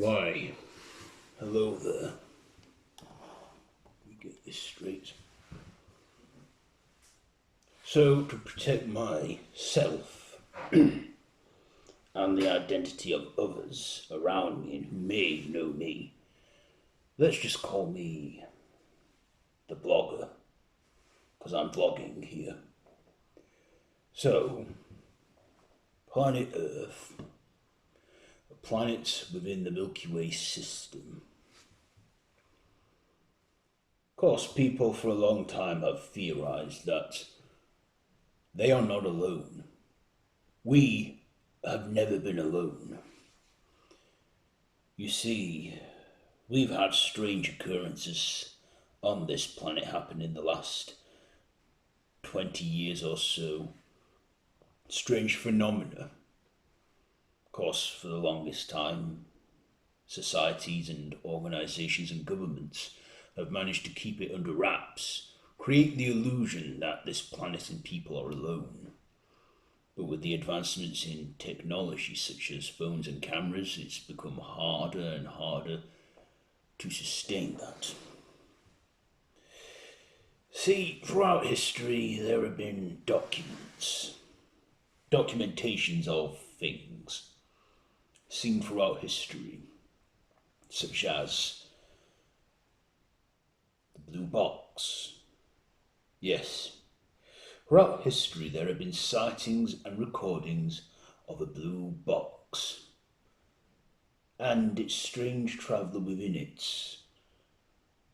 Why, hello there. Let me get this straight. So, to protect myself and the identity of others around me and who may know me, let's just call me the blogger, because I'm vlogging here. So, planet Earth, a planet within the Milky Way system. Of course, people for a long time have theorized that they are not alone. We have never been alone. You see, we've had strange occurrences on this planet happen in the last 20 years or so. Strange phenomena. Of course, for the longest time, societies and organizations and governments have managed to keep it under wraps, create the illusion that this planet and people are alone. But with the advancements in technology such as phones and cameras, it's become harder and harder to sustain that. See, throughout history there have been documentations of things seen throughout history, such as the blue box. Yes, throughout history there have been sightings and recordings of a blue box and its strange traveller within it,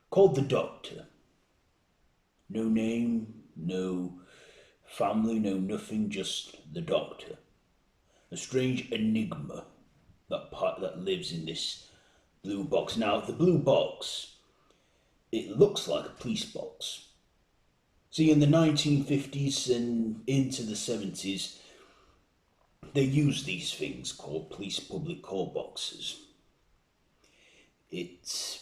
called the Doctor. No name, no family, no nothing, just the Doctor. A strange enigma that lives in this blue box. Now, the blue box, it looks like a police box. See, in the 1950s and into the 70s, they used these things called police public call boxes. It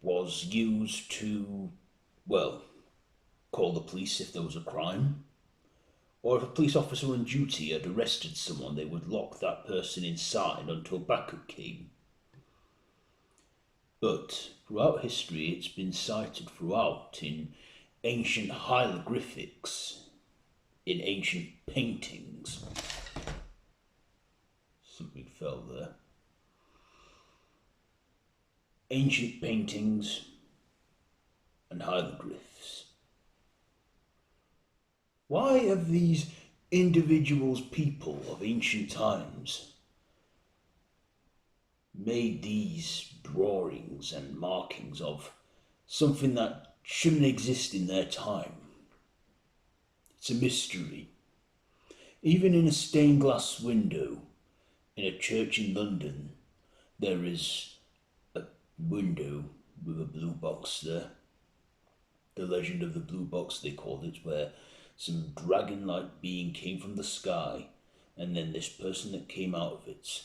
was used to, well, call the police if there was a crime. Or if a police officer on duty had arrested someone, they would lock that person inside until backup came. But throughout history, it's been cited throughout in ancient hieroglyphics, in ancient paintings. Something fell there. Ancient paintings and hieroglyphs. Why have these individuals, people of ancient times, made these drawings and markings of something that shouldn't exist in their time? It's a mystery. Even in a stained glass window in a church in London, there is a window with a blue box there. The legend of the blue box, they called it, where some dragon-like being came from the sky, and then this person that came out of it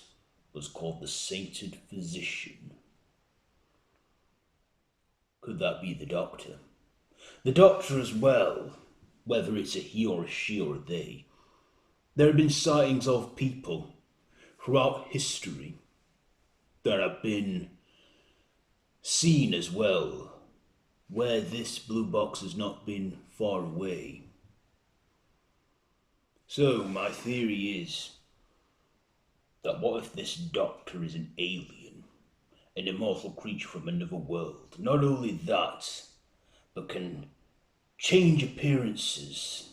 was called the Sainted Physician. Could that be the Doctor? The Doctor as well, whether it's a he or a she or a they. There have been sightings of people throughout history that have been seen as well, where this blue box has not been far away. So, my theory is that what if this Doctor is an alien, an immortal creature from another world? Not only that, but can change appearances,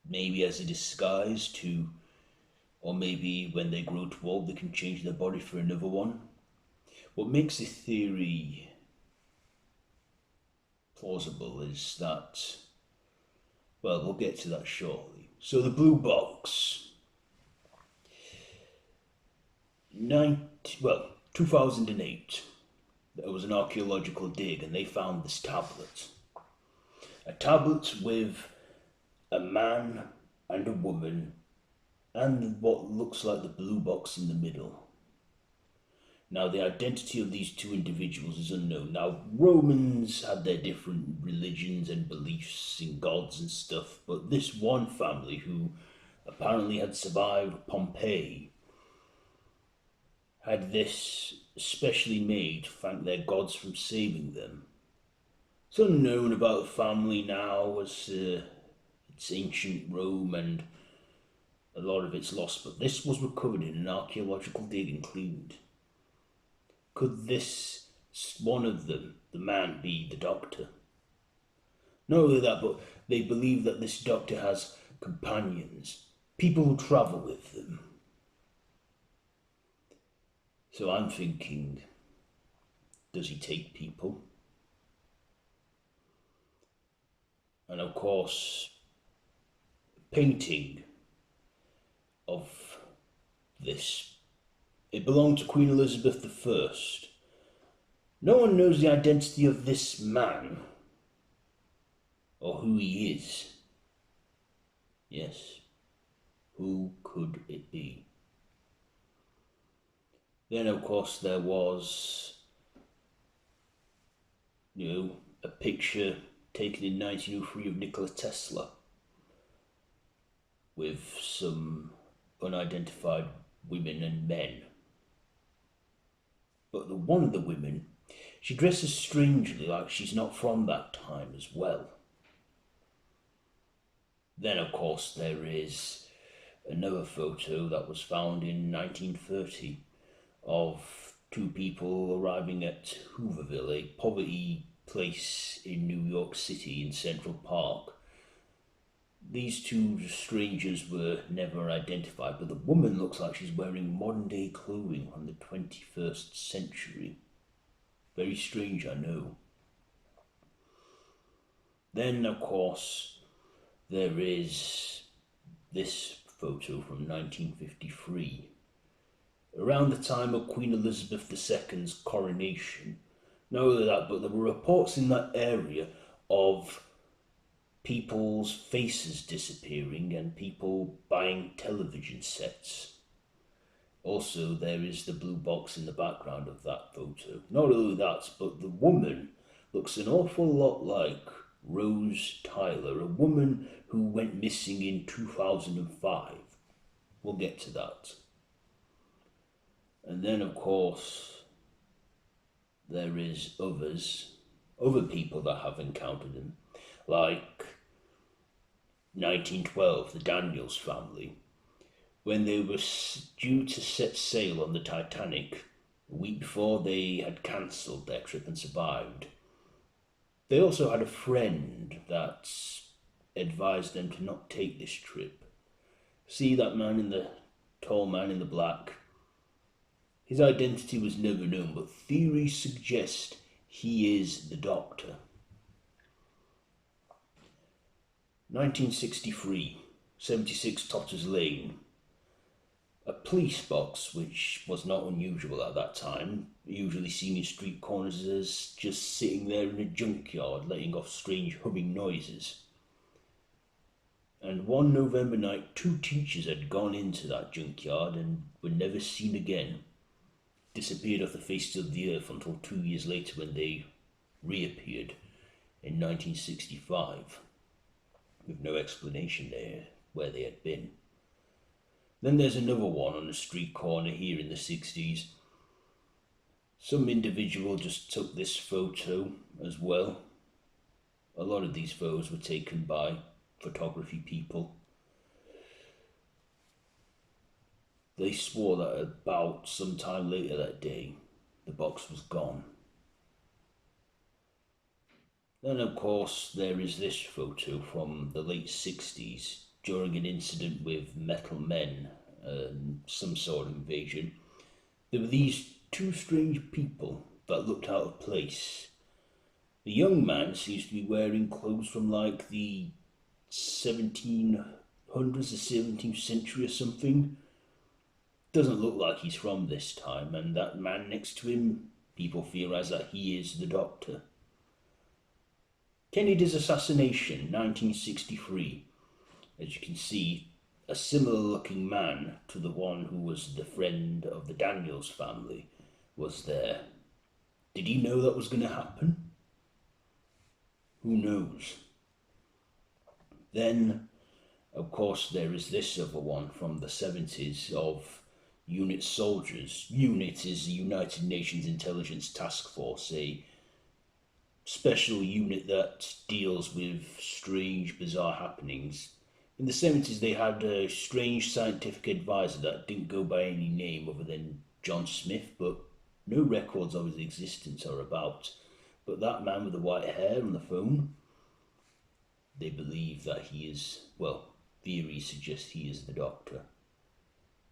maybe as a disguise to, or maybe when they grow too old they can change their body for another one. What makes the theory plausible is that, well, we'll get to that shortly. So the blue box, 2008, there was an archaeological dig and they found this tablet. A tablet with a man and a woman and what looks like the blue box in the middle. Now, the identity of these two individuals is unknown. Now, Romans had their different religions and beliefs in gods and stuff, but this one family who apparently had survived Pompeii had this specially made to thank their gods from saving them. It's unknown about the family now as it's ancient Rome and a lot of it's lost, but this was recovered in an archaeological dig and cleaned. Could this one of them, the man, be the doctor? Not only that, but they believe that this doctor has companions, people who travel with them. So I'm thinking, does he take people? And of course, painting of this, it belonged to Queen Elizabeth I. No one knows the identity of this man or who he is. Yes, who could it be? Then, of course, there was, a picture taken in 1903 of Nikola Tesla with some unidentified women and men. But one of the women, she dresses strangely, like she's not from that time as well. Then, of course, there is another photo that was found in 1930 of two people arriving at Hooverville, a poverty place in New York City in Central Park. These two strangers were never identified, but the woman looks like she's wearing modern day clothing from the 21st century. Very strange, I know. Then, of course, there is this photo from 1953. Around the time of Queen Elizabeth II's coronation. Not only that, but there were reports in that area of people's faces disappearing and people buying television sets. Also, there is the blue box in the background of that photo. Not only that, but the woman looks an awful lot like Rose Tyler, a woman who went missing in 2005. We'll get to that. And then, of course, there is other people that have encountered him, like 1912, the Daniels family, when they were due to set sail on the Titanic. A week before, they had cancelled their trip and survived. They also had a friend that advised them to not take this trip. See that man in the tall man in the black? His identity was never known, but theories suggest he is the Doctor. 1963, 76 Totters Lane. A police box, which was not unusual at that time, usually seen in street corners as just sitting there in a junkyard, letting off strange humming noises. And one November night, 2 teachers had gone into that junkyard and were never seen again. Disappeared off the face of the earth until 2 years later when they reappeared in 1965, with no explanation there where they had been. Then there's another one on a street corner here in the 60s. Some individual just took this photo as well. A lot of these photos were taken by photography people. They swore that about sometime later that day, the box was gone. Then, of course, there is this photo from the late 60s during an incident with metal men and some sort of invasion. There were these 2 strange people that looked out of place. The young man seems to be wearing clothes from like the 1700s or 17th century or something. Doesn't look like he's from this time, and that man next to him, people theorise that he is the Doctor. Kennedy's assassination, 1963. As you can see, a similar looking man to the one who was the friend of the Daniels family was there. Did he know that was going to happen? Who knows? Then, of course, there is this other one from the 70s of unit soldiers. UNIT is the United Nations Intelligence Task Force, a special unit that deals with strange, bizarre happenings. In the 70s, they had a strange scientific advisor that didn't go by any name other than John Smith, but no records of his existence are about. But that man with the white hair on the phone, they believe that he is, well, theories suggest he is the Doctor.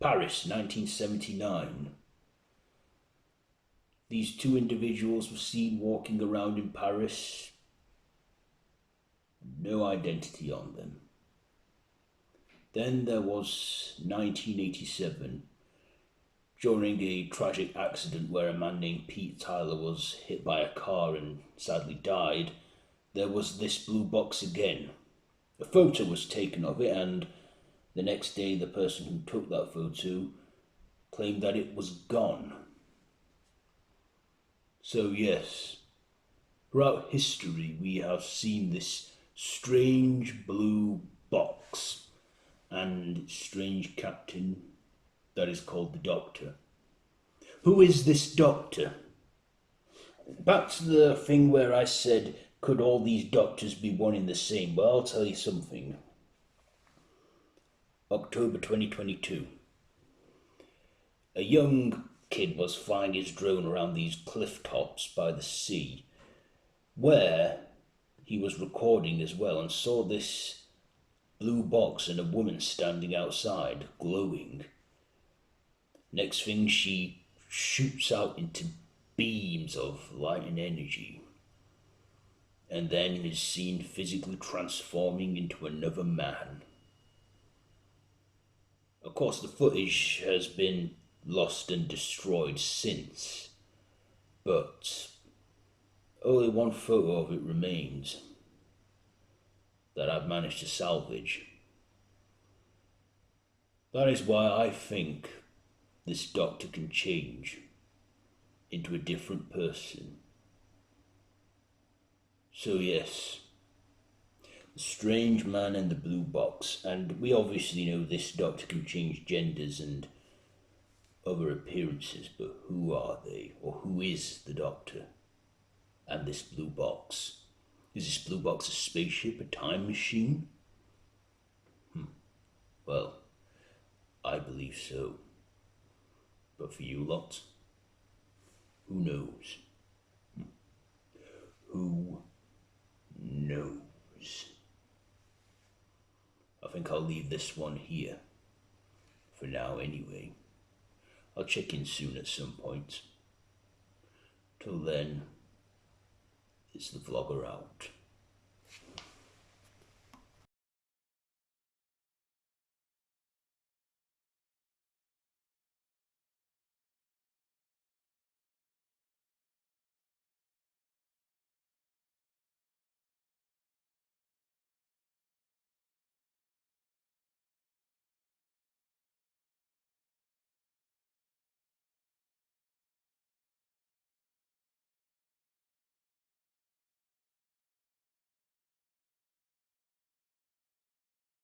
Paris, 1979. These two individuals were seen walking around in Paris, no identity on them. Then there was 1987, during a tragic accident where a man named Pete Tyler was hit by a car and sadly died. There was this blue box again. A photo was taken of it, and the next day the person who took that photo claimed that it was gone. So yes, throughout history we have seen this strange blue box and strange captain that is called the Doctor. Who is this Doctor? Back to the thing where I said, could all these doctors be one in the same? Well, I'll tell you something. October 2022. A young kid was flying his drone around these cliff tops by the sea, where he was recording as well, and saw this blue box and a woman standing outside, glowing. Next thing, she shoots out into beams of light and energy, and then is seen physically transforming into another man. Of course, the footage has been lost and destroyed since, but only one photo of it remains that I've managed to salvage. That is why I think this Doctor can change into a different person. So yes, the strange man and the blue box, and we obviously know this Doctor can change genders and other appearances, but who are they, or who is the Doctor and this blue box? Is this blue box a spaceship, a time machine? Well, I believe so. But for you lot, who knows? Who knows? I think I'll leave this one here. For now, anyway. I'll check in soon at some point. Till then, it's the vlogger out.